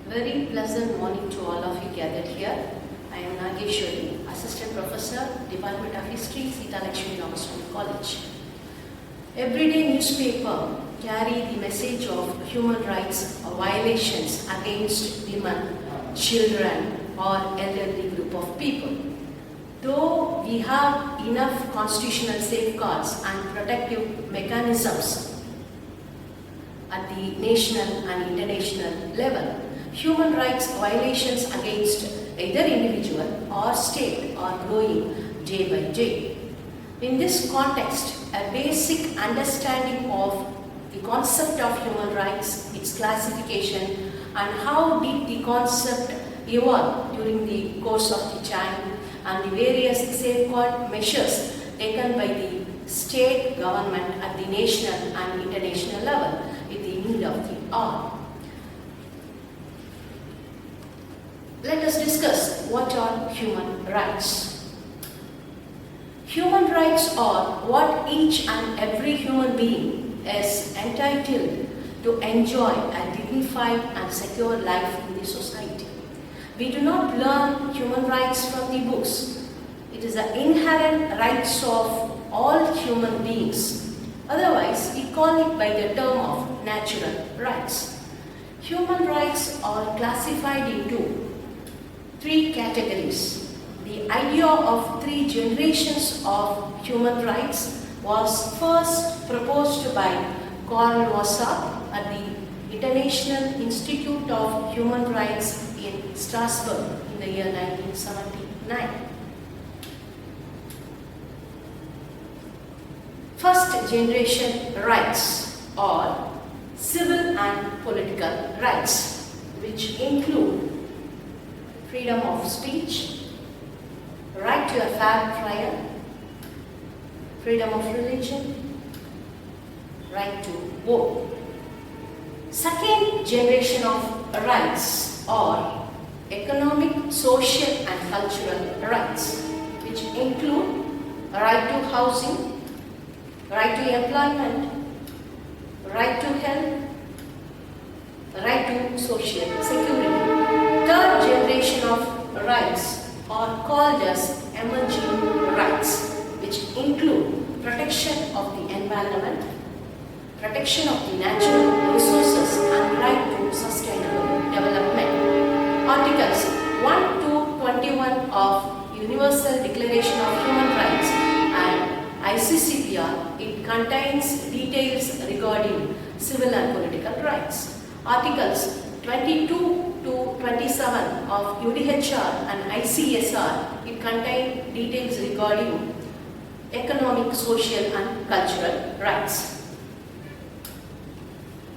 Very pleasant morning to all of you gathered here. I am Nageshwari, Assistant Professor, Department of History, Sita Lakshmi Ramaswamy College. Everyday newspaper carry the message of human rights violations against women, children or elderly group of people. Though we have enough constitutional safeguards and protective mechanisms at the national and international level, human rights violations against either individual or state are growing day by day. In this context, a basic understanding of the concept of human rights, its classification, and how did the concept evolve during the course of the time, and the various safeguard measures taken by the state government at the national and international level in the need of the hour. Let us discuss what are human rights. Human rights are what each and every human being is entitled to enjoy a dignified and secure life in the society. We do not learn human rights from the books. It is the inherent rights of all human beings. Otherwise, we call it by the term of natural rights. Human rights are classified into three categories. The idea of three generations of human rights was first proposed by Karl Wasser at the International Institute of Human Rights in Strasbourg in the year 1979. First generation rights are civil and political rights, which include freedom of speech, right to a fair trial, freedom of religion, right to vote. Second generation of rights are economic, social and cultural rights, which include right to housing, right to employment, right to health, right to social security. Third generation of rights are called as emerging rights, which include protection of the environment, protection of the natural resources and right to sustainable development. Articles 1 to 21 of Universal Declaration of Human Rights and ICCPR, it contains details regarding civil and political rights. Articles 22 to 27 of UDHR and ICSR, it contains details regarding economic, social and cultural rights.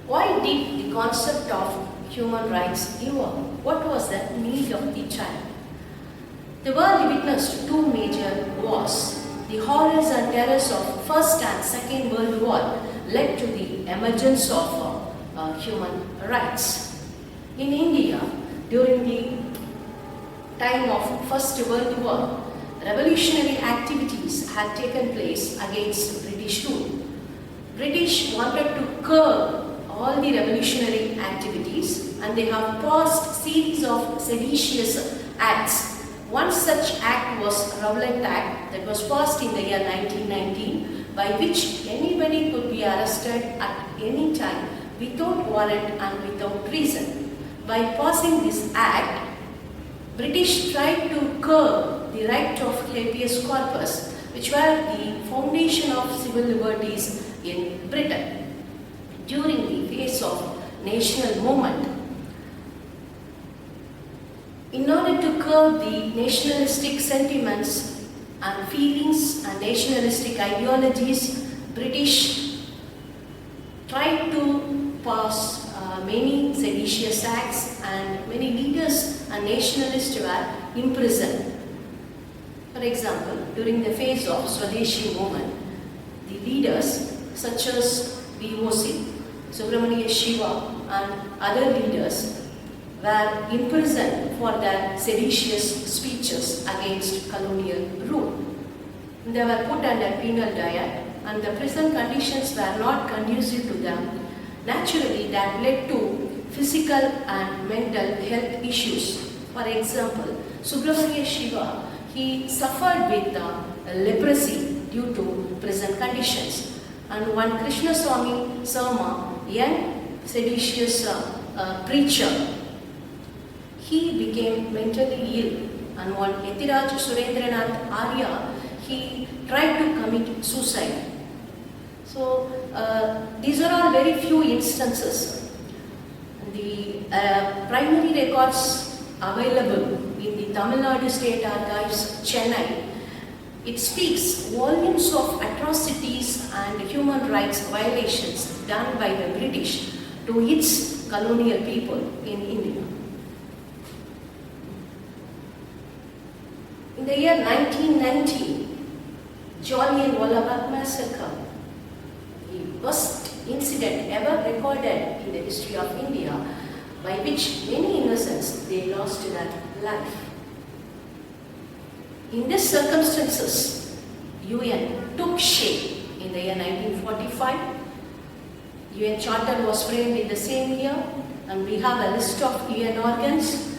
Why did the concept of human rights evolve? What was the need of the time? The world witnessed two major wars. The horrors and terrors of First and Second World War led to the emergence of human rights. In India, during the time of First World War, revolutionary activities had taken place against British rule. British wanted to curb all the revolutionary activities and they have passed series of seditious acts. One such act was Rowlatt Act that was passed in the year 1919, by which anybody could be arrested at any time without warrant and without reason. By passing this act, British tried to curb the right of habeas corpus, which were the foundation of civil liberties in Britain. During the phase of national movement, in order to curb the nationalistic sentiments and feelings and nationalistic ideologies, British tried to pass many seditious acts and many leaders and nationalists were imprisoned. For example, during the phase of Swadeshi movement, the leaders such as VOC, Subramania Shiva and other leaders were imprisoned for their seditious speeches against colonial rule. They were put under penal diet and the prison conditions were not conducive to them. Naturally, that led to physical and mental health issues. For example, Subramania Shiva, he suffered with leprosy due to prison conditions. And one Krishna Swami Sarma, young seditious preacher, he became mentally ill. And one Etiraj Surendranath Arya, he tried to commit suicide. So these are all very few instances. The primary records available in the Tamil Nadu State Archives, Chennai, it speaks volumes of atrocities and human rights violations done by the British to its colonial people in India. In the year 1990, Jallianwala Bagh massacre, the worst incident ever recorded in the history of India, by which many innocents they lost their life. In these circumstances, UN took shape in the year 1945. UN Charter was framed in the same year, and we have a list of UN organs: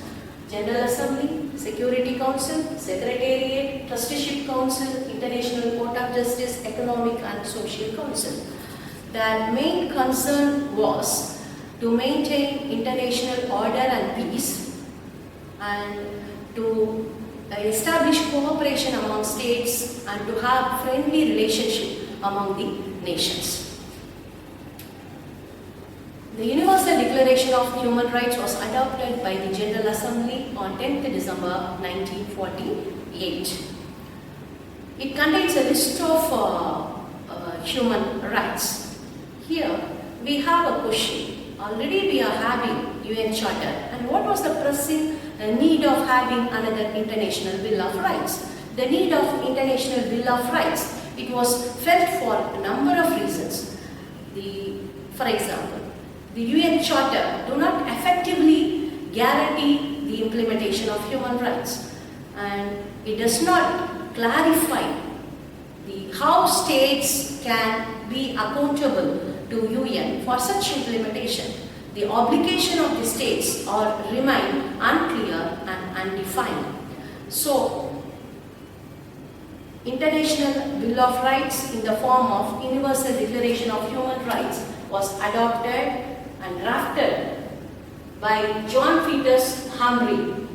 General Assembly, Security Council, Secretariat, Trusteeship Council, International Court of Justice, Economic and Social Council. Their main concern was to maintain international order and peace, and to establish cooperation among states, and to have friendly relationship among the nations. The Universal Declaration of Human Rights was adopted by the General Assembly on 10th December 1948. It contains a list of human rights. Here we have a question. Already we are having UN Charter, and what was the pressing need of having another International Bill of Rights? The need of International Bill of Rights, it was felt for a number of reasons. For example, the UN Charter do not effectively guarantee the implementation of human rights, and it does not clarify how states can be accountable to UN for such implementation. The obligation of the states remain unclear and undefined. So, International Bill of Rights in the form of Universal Declaration of Human Rights was adopted and drafted by John Peters Humphrey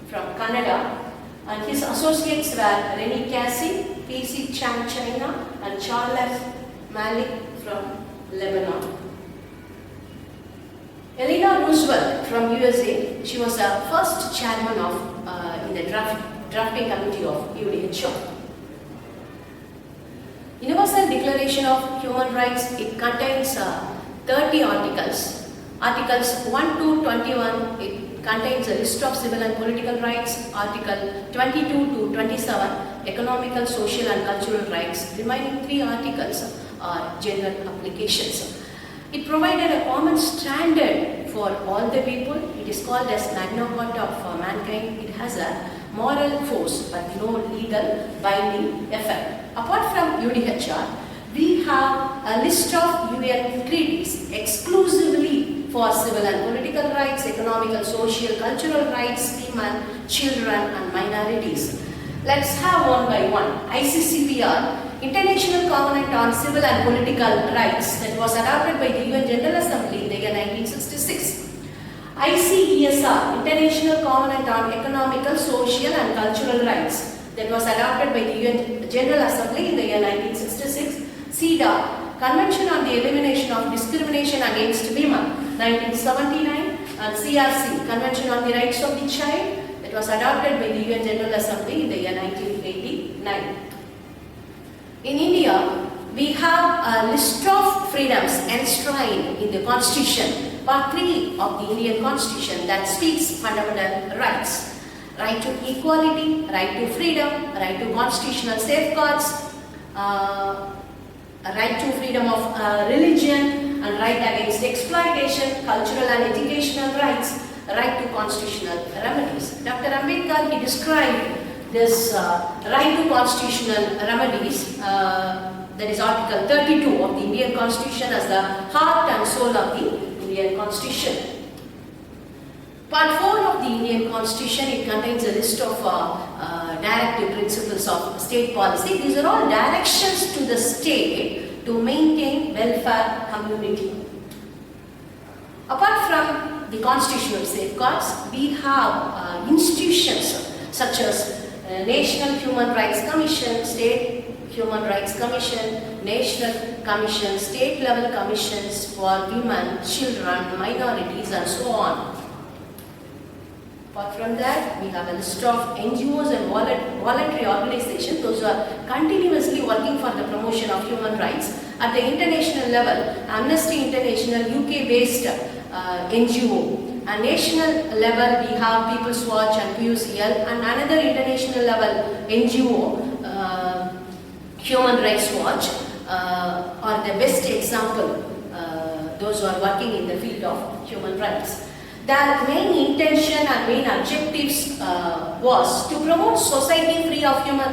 from Canada, and his associates were Rennie Casey, P.C. Chang China, and Charles Malik from Lebanon. Eleanor Roosevelt from USA, she was the first chairman in the drafting committee of UDHR. Universal Declaration of Human Rights, it contains 30 articles. Articles 1 to 21, it contains a list of civil and political rights. Article 22 to 27, economical, social and cultural rights. Remaining 3 articles are general applications. It provided a common standard for all the people. It is called as Magna Carta of mankind. It has a moral force but no legal binding effect. Apart from UDHR, we have a list of UN treaties exclusively for civil and political rights, economical, social, cultural rights, women, children and minorities. Let's have one by one. ICCPR, International Covenant on Civil and Political Rights, that was adopted by the UN General Assembly in the year 1966. ICESR, International Covenant on Economical, Social and Cultural Rights, that was adopted by the UN General Assembly in the year 1966. CEDAW, Convention on the Elimination of Discrimination Against Women, 1979, and CRC, Convention on the Rights of the Child, that was adopted by the UN General Assembly in the year 1989. In India, we have a list of freedoms enshrined in the Constitution, Part 3 of the Indian Constitution, that speaks fundamental rights. Right to equality, right to freedom, right to constitutional safeguards, right to freedom of religion, and right against exploitation, cultural and educational rights, right to constitutional remedies. Dr. Ambedkar, he described this right to constitutional remedies, that is Article 32 of the Indian Constitution, as the heart and soul of the Indian Constitution. Part 4 of the Indian Constitution, it contains a list of directive principles of state policy. These are all directions to the state to maintain welfare community. Apart from the constitutional safeguards, we have institutions such as National Human Rights Commission, State Human Rights Commission, National Commission, state level commissions for women, children, minorities and so on. Apart from that, we have a list of NGOs and voluntary organizations, those who are continuously working for the promotion of human rights. At the international level, Amnesty International, UK-based NGO. At national level, we have People's Watch and PUCL, and another international level NGO, Human Rights Watch, are the best example, those who are working in the field of human rights. Their main intention and main objectives was to promote society free of human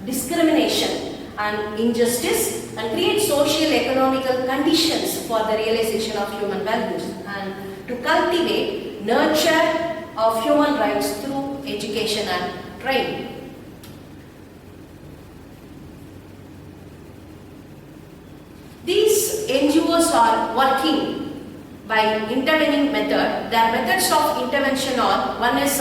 discrimination and injustice and create social economical conditions for the realization of human values and to cultivate nurture of human rights through education and training. These NGOs are working by intervening method. Their methods of intervention are, one is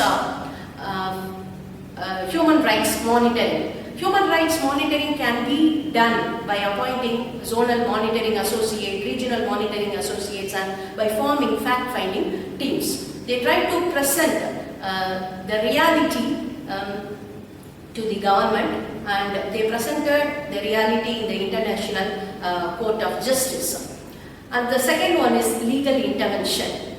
human rights monitoring. Human rights monitoring can be done by appointing zonal monitoring associate, regional monitoring associates, and by forming fact-finding teams. They try to present the reality to the government, and they presented the reality in the International Court of Justice. And the second one is legal intervention.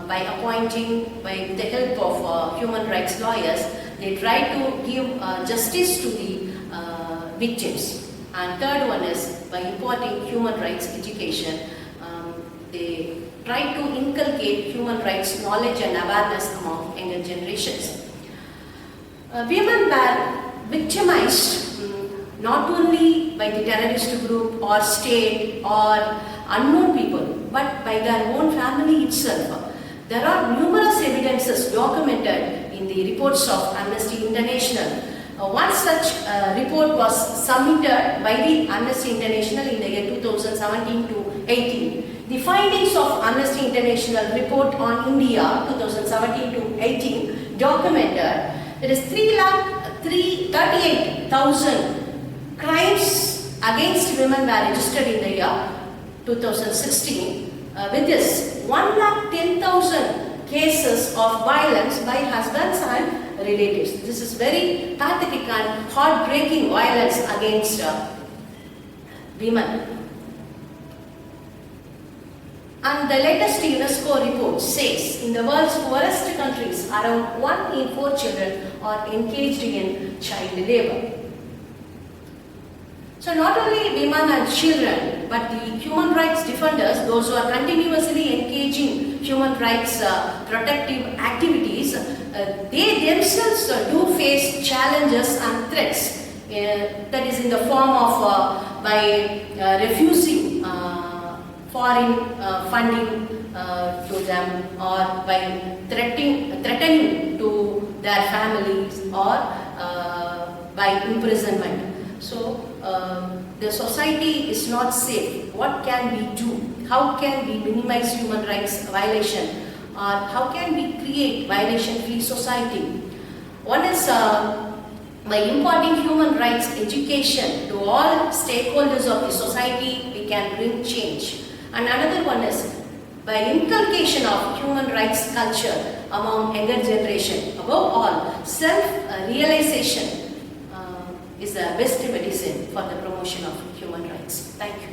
By appointing, by the help of human rights lawyers, they try to give justice to the victims. And third one is by imparting human rights education. They try to inculcate human rights knowledge and awareness among younger generations. Women were victimized not only by the terrorist group or state or unknown people, but by their own family itself. There are numerous evidences documented in the reports of Amnesty International. One such report was submitted by the Amnesty International in the year 2017 to 18. The findings of Amnesty International report on India 2017 to 18 documented there is 38,000 crimes against women were registered in the year 2016. With this, 110,000 cases of violence by husbands and relatives. This is very pathetic and heartbreaking violence against women. And the latest UNESCO report says in the world's poorest countries, around 1 in 4 children are engaged in child labor. So not only women and children, but the human rights defenders, those who are continuously engaging human rights protective activities, they themselves do face challenges and threats. That is in the form of by refusing foreign funding to them, or by threatening to their families, or by imprisonment. So the society is not safe. What can we do? How can we minimize human rights violation? Or how can we create violation-free society? One is by imparting human rights education to all stakeholders of the society, we can bring change. And another one is by inculcation of human rights culture among younger generation. Above all, self-realization is the best medicine for the promotion of human rights. Thank you.